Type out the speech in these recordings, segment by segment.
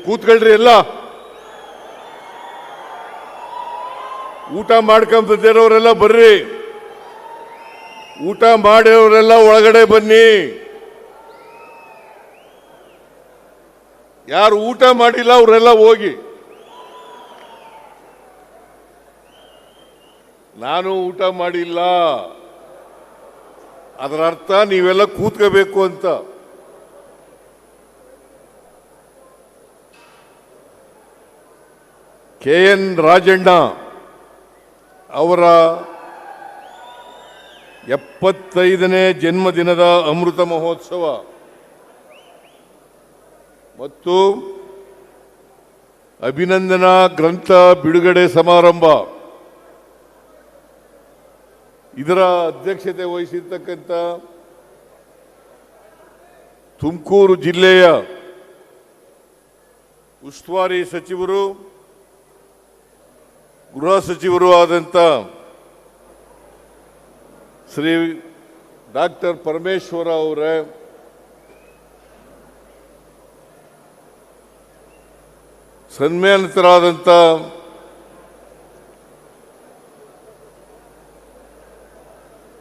ಕೂತ್ಕೊಳ್ರಿ ಎಲ್ಲ. ಊಟ ಮಾಡ್ಕೊಂಬಂದಿರೋರೆಲ್ಲ ಬರ್ರಿ. ಊಟ ಮಾಡಿರೋರೆಲ್ಲ ಒಳಗಡೆ ಬನ್ನಿ. ಯಾರು ಊಟ ಮಾಡಿಲ್ಲ ಅವರೆಲ್ಲ ಹೋಗಿ. ನಾನು ಊಟ ಮಾಡಿಲ್ಲ, ಅದರ ಅರ್ಥ ನೀವೆಲ್ಲ ಕೂತ್ಕೋಬೇಕು ಅಂತ. KN ರಾಜಣ್ಣ ಅವರ 75ನೇ ಜನ್ಮದಿನದ ಅಮೃತ ಮಹೋತ್ಸವ ಮತ್ತು ಅಭಿನಂದನಾ ಗ್ರಂಥ ಬಿಡುಗಡೆ ಸಮಾರಂಭ ಇದರ ಅಧ್ಯಕ್ಷತೆ ವಹಿಸಿರ್ತಕ್ಕಂಥ ತುಮಕೂರು ಜಿಲ್ಲೆಯ ಉಸ್ತುವಾರಿ ಸಚಿವರು, ಗೃಹ ಸಚಿವರು ಆದಂಥ ಶ್ರೀ ಡಾಕ್ಟರ್ ಪರಮೇಶ್ವರ ಅವರೇ, ಸನ್ಮಾನಿತರಾದಂಥ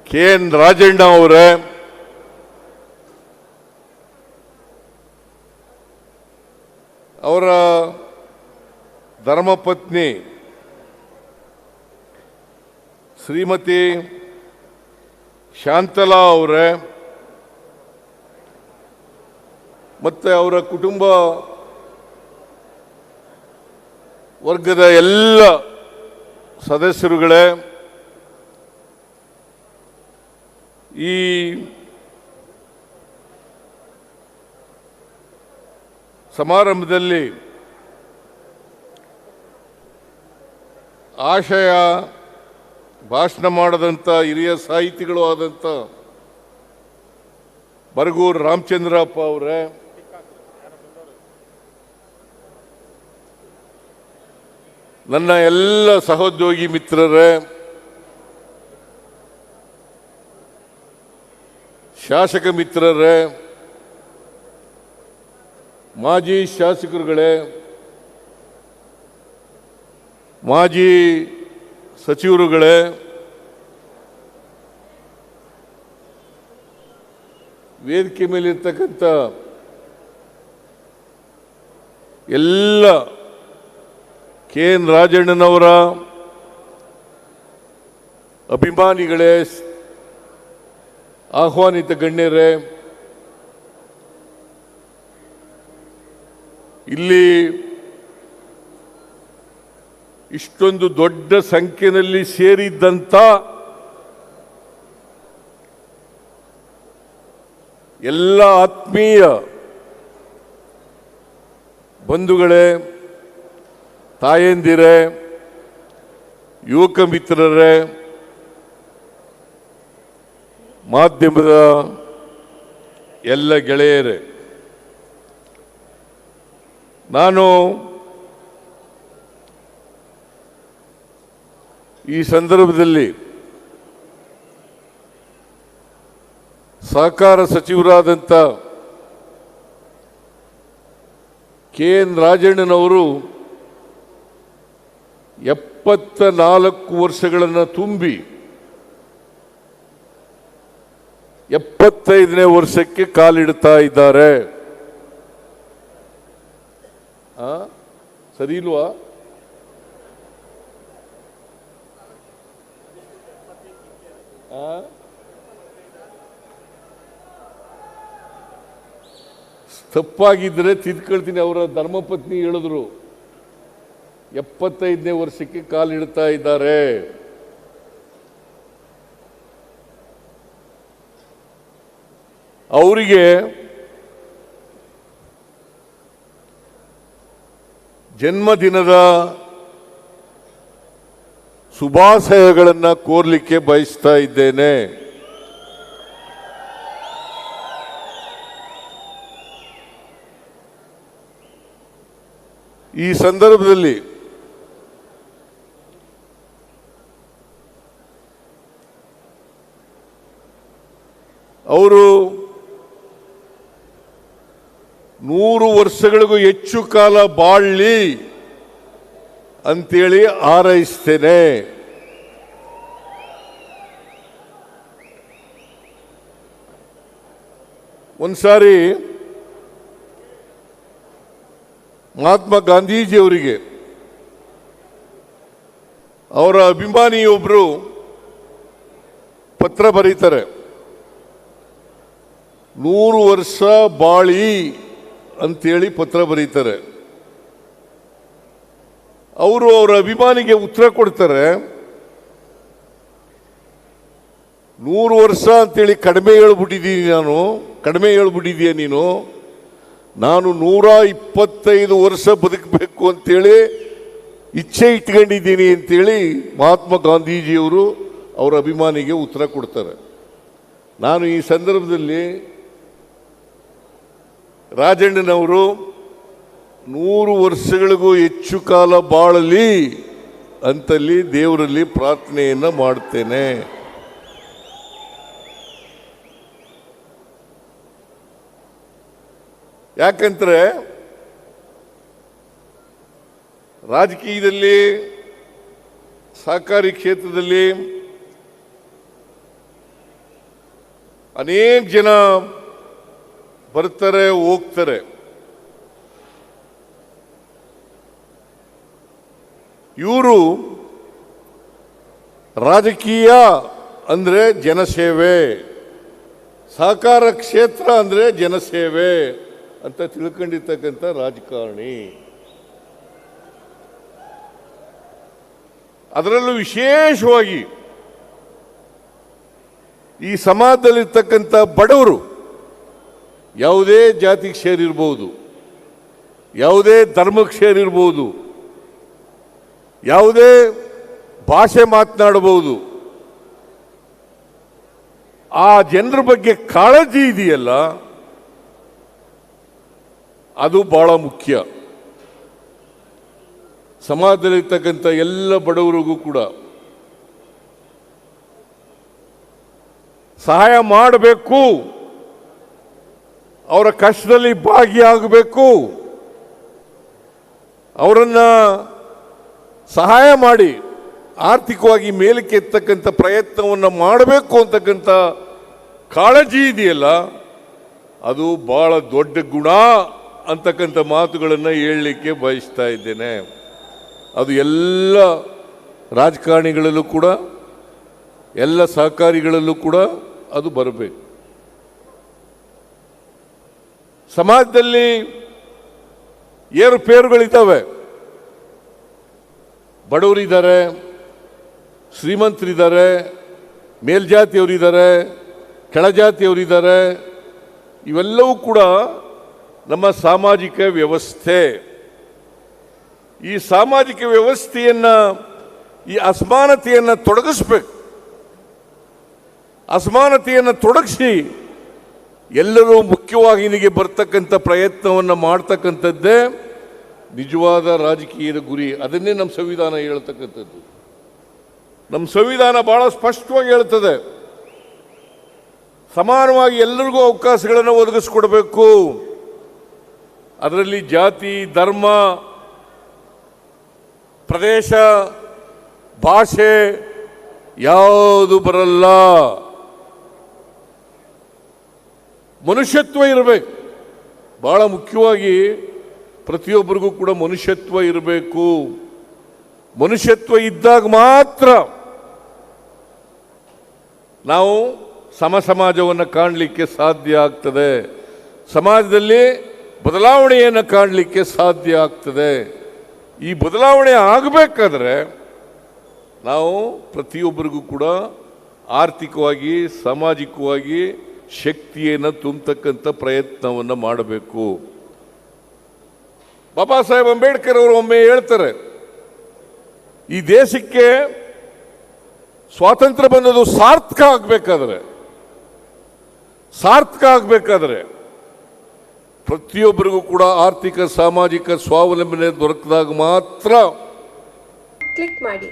KN ರಾಜಣ್ಣ ಅವರೇ, ಅವರ ಧರ್ಮಪತ್ನಿ ಶ್ರೀಮತಿ ಶಾಂತಲಾ ಅವರೇ, ಮತ್ತೆ ಅವರ ಕುಟುಂಬ ವರ್ಗದ ಎಲ್ಲ ಸದಸ್ಯರುಗಳೇ, ಈ ಸಮಾರಂಭದಲ್ಲಿ ಆಶಯ ಭಾಷಣ ಮಾಡದಂಥ ಹಿರಿಯ ಸಾಹಿತಿಗಳು ಆದಂಥ ಬರಗೂರು ರಾಮಚಂದ್ರಪ್ಪ ಅವರೇ, ನನ್ನ ಎಲ್ಲ ಸಹೋದ್ಯೋಗಿ ಮಿತ್ರರೇ, ಶಾಸಕ ಮಿತ್ರರೇ, ಮಾಜಿ ಶಾಸಕರುಗಳೇ, ಮಾಜಿ ಸಚಿವರುಗಳೇ, ವೇದಿಕೆ ಮೇಲಿರ್ತಕ್ಕಂಥ ಎಲ್ಲ KN ರಾಜಣ್ಣನವರ ಅಭಿಮಾನಿಗಳೇ, ಆಹ್ವಾನಿತ ಗಣ್ಯರೇ, ಇಲ್ಲಿ ಇಷ್ಟೊಂದು ದೊಡ್ಡ ಸಂಖ್ಯೆಯಲ್ಲಿ ಸೇರಿದ್ದಂಥ ಎಲ್ಲ ಆತ್ಮೀಯ ಬಂಧುಗಳೇ, ತಾಯಂದಿರೇ, ಯುವಕ ಮಿತ್ರರೇ, ಮಾಧ್ಯಮದ ಎಲ್ಲ ಗೆಳೆಯರೇ, ನಾನು ಈ ಸಂದರ್ಭದಲ್ಲಿ ಸಹಕಾರ ಸಚಿವರಾದಂಥ KN ರಾಜಣ್ಣನವರು 74 ವರ್ಷಗಳನ್ನು ತುಂಬಿ 75ನೇ ವರ್ಷಕ್ಕೆ ಕಾಲಿಡ್ತಾ ಇದ್ದಾರೆ. ಸರಿ ಇಲ್ವಾ? ತಪ್ಪಾಗಿದ್ದರೆ ತಿದ್ಕೊಳ್ತೀನಿ. ಅವರ ಧರ್ಮಪತ್ನಿ ಹೇಳಿದ್ರು 75ನೇ ವರ್ಷಕ್ಕೆ ಕಾಲಿಡ್ತಾ ಇದ್ದಾರೆ. ಅವರಿಗೆ ಜನ್ಮದಿನದ ಶುಭಾಶಯಗಳನ್ನು ಕೋರ್ಲಿಕ್ಕೆ ಬಯಸ್ತಾ ಇದ್ದೇನೆ. ಈ ಸಂದರ್ಭದಲ್ಲಿ ಅವರು 100 ವರ್ಷಗಳಿಗೂ ಹೆಚ್ಚು ಕಾಲ ಬಾಳ್ಲಿ ಅಂತೇಳಿ ಹಾರೈಸ್ತೇನೆ. ಒಂದ್ಸಾರಿ ಮಹಾತ್ಮ ಗಾಂಧೀಜಿಯವರಿಗೆ ಅವರ ಅಭಿಮಾನಿಯೊಬ್ಬರು ಪತ್ರ ಬರೀತಾರೆ, 100 ವರ್ಷ ಬಾಳಿ ಅಂತೇಳಿ ಪತ್ರ ಬರೀತಾರೆ. ಅವರು ಅವರ ಅಭಿಮಾನಿಗೆ ಉತ್ತರ ಕೊಡ್ತಾರೆ, 100 ವರ್ಷ ಅಂತೇಳಿ ಕಡಿಮೆ ಹೇಳ್ಬಿಟ್ಟಿದೀಯ ನೀನು. ನಾನು 125 ವರ್ಷ ಬದುಕಬೇಕು ಅಂತೇಳಿ ಇಚ್ಛೆ ಇಟ್ಕೊಂಡಿದ್ದೀನಿ ಅಂತೇಳಿ ಮಹಾತ್ಮ ಗಾಂಧೀಜಿಯವರು ಅವರ ಅಭಿಮಾನಿಗೆ ಉತ್ತರ ಕೊಡ್ತಾರೆ. ನಾನು ಈ ಸಂದರ್ಭದಲ್ಲಿ ರಾಜಣ್ಣನವರು 100 ವರ್ಷಗಳಿಗೂ ಹೆಚ್ಚು ಕಾಲ ಬಾಳಲಿ ಅಂತಲ್ಲಿ ದೇವರಲ್ಲಿ ಪ್ರಾರ್ಥನೆಯನ್ನು ಮಾಡ್ತೇನೆ. ಯಾಕಂದ್ರೆ ರಾಜಕೀಯದಲ್ಲಿ, ಸಹಕಾರಿ ಕ್ಷೇತ್ರದಲ್ಲಿ ಅನೇಕ ಜನ ಬರ್ತಾರೆ ಹೋಗ್ತಾರೆ. ಇವರು ರಾಜಕೀಯ ಅಂದ್ರೆ ಜನಸೇವೆ, ಸಹಕಾರ ಕ್ಷೇತ್ರ ಅಂದ್ರೆ ಜನಸೇವೆ ಅಂತ ತಿಳ್ಕೊಂಡಿರ್ತಕ್ಕಂಥ ರಾಜಕಾರಣಿ. ಅದರಲ್ಲೂ ವಿಶೇಷವಾಗಿ ಈ ಸಮಾಜದಲ್ಲಿರ್ತಕ್ಕಂಥ ಬಡವರು, ಯಾವುದೇ ಜಾತಿಗೆ ಸೇರಿರ್ಬೋದು, ಯಾವುದೇ ಧರ್ಮಕ್ಕೆ ಸೇರಿರ್ಬೋದು, ಯಾವುದೇ ಭಾಷೆ ಮಾತನಾಡಬಹುದು, ಆ ಜನರ ಬಗ್ಗೆ ಕಾಳಜಿ ಇದೆಯಲ್ಲ, ಅದು ಬಹಳ ಮುಖ್ಯ. ಸಮಾಜದಲ್ಲಿರ್ತಕ್ಕಂಥ ಎಲ್ಲ ಬಡವರಿಗೂ ಕೂಡ ಸಹಾಯ ಮಾಡಬೇಕು, ಅವರ ಕಷ್ಟದಲ್ಲಿ ಭಾಗಿಯಾಗಬೇಕು, ಅವರನ್ನ ಸಹಾಯ ಮಾಡಿ ಆರ್ಥಿಕವಾಗಿ ಮೇಲಕ್ಕೆ ಎತ್ತಕ್ಕಂಥ ಪ್ರಯತ್ನವನ್ನು ಮಾಡಬೇಕು ಅಂತಕ್ಕಂಥ ಕಾಳಜಿ ಇದೆಯಲ್ಲ, ಅದು ಬಹಳ ದೊಡ್ಡ ಗುಣ ಅಂತಕ್ಕಂಥ ಮಾತುಗಳನ್ನು ಹೇಳಲಿಕ್ಕೆ ಬಯಸ್ತಾ ಇದ್ದೇನೆ. ಅದು ಎಲ್ಲ ರಾಜಕಾರಣಿಗಳಲ್ಲೂ ಕೂಡ, ಎಲ್ಲ ಸಹಕಾರಿಗಳಲ್ಲೂ ಕೂಡ ಅದು ಬರಬೇಕು. ಸಮಾಜದಲ್ಲಿ ಏರುಪೇರುಗಳಿದ್ದಾವೆ. ಬಡವರಿದ್ದಾರೆ, ಶ್ರೀಮಂತರಿದ್ದಾರೆ, ಮೇಲ್ಜಾತಿಯವರಿದ್ದಾರೆ, ಕೆಳಜಾತಿಯವರಿದ್ದಾರೆ. ಇವೆಲ್ಲವೂ ಕೂಡ ನಮ್ಮ ಸಾಮಾಜಿಕ ವ್ಯವಸ್ಥೆ. ಈ ಸಾಮಾಜಿಕ ವ್ಯವಸ್ಥೆಯನ್ನು, ಈ ಅಸಮಾನತೆಯನ್ನು ತೊಡಗಿಸ್ಬೇಕು. ಅಸಮಾನತೆಯನ್ನು ತೊಡಗಿಸಿ ಎಲ್ಲರೂ ಮುಖ್ಯವಾಹಿನಿಗೆ ಬರ್ತಕ್ಕಂಥ ಪ್ರಯತ್ನವನ್ನು ಮಾಡ್ತಕ್ಕಂಥದ್ದೇ ನಿಜವಾದ ರಾಜಕೀಯದ ಗುರಿ. ಅದನ್ನೇ ನಮ್ಮ ಸಂವಿಧಾನ ಹೇಳ್ತಕ್ಕಂಥದ್ದು. ನಮ್ಮ ಸಂವಿಧಾನ ಬಹಳ ಸ್ಪಷ್ಟವಾಗಿ ಹೇಳ್ತದೆ, ಸಮಾನವಾಗಿ ಎಲ್ಲರಿಗೂ ಅವಕಾಶಗಳನ್ನು ಒದಗಿಸ್ಕೊಡ್ಬೇಕು. ಅದರಲ್ಲಿ ಜಾತಿ, ಧರ್ಮ, ಪ್ರದೇಶ, ಭಾಷೆ ಯಾವುದು ಬರಲ್ಲ. ಮನುಷ್ಯತ್ವ ಇರಬೇಕು. ಬಹಳ ಮುಖ್ಯವಾಗಿ ಪ್ರತಿಯೊಬ್ಬರಿಗೂ ಕೂಡ ಮನುಷ್ಯತ್ವ ಇರಬೇಕು. ಮನುಷ್ಯತ್ವ ಇದ್ದಾಗ ಮಾತ್ರ ನಾವು ಸಮಾಜವನ್ನು ಕಾಣಲಿಕ್ಕೆ ಸಾಧ್ಯ ಆಗ್ತದೆ. ಸಮಾಜದಲ್ಲಿ ಬದಲಾವಣೆಯನ್ನು ಕಾಣಲಿಕ್ಕೆ ಸಾಧ್ಯ ಆಗ್ತದೆ. ಈ ಬದಲಾವಣೆ ಆಗಬೇಕಾದ್ರೆ ನಾವು ಪ್ರತಿಯೊಬ್ಬರಿಗೂ ಕೂಡ ಆರ್ಥಿಕವಾಗಿ, ಸಾಮಾಜಿಕವಾಗಿ ಶಕ್ತಿಯನ್ನು ತುಂಬತಕ್ಕಂಥ ಪ್ರಯತ್ನವನ್ನು ಮಾಡಬೇಕು. ಬಾಬಾ ಸಾಹೇಬ್ ಅಂಬೇಡ್ಕರ್ ಅವರು ಒಮ್ಮೆ ಹೇಳ್ತಾರೆ, ಈ ದೇಶಕ್ಕೆ ಸ್ವಾತಂತ್ರ್ಯ ಬಂದದ್ದು ಸಾರ್ಥಕ ಆಗಬೇಕಾದ್ರೆ ಪ್ರತಿಯೊಬ್ಬರಿಗೂ ಕೂಡ ಆರ್ಥಿಕ, ಸಾಮಾಜಿಕ ಸ್ವಾವಲಂಬನೆ ದೊರಕಿದಾಗ ಮಾತ್ರ. ಕ್ಲಿಕ್ ಮಾಡಿ.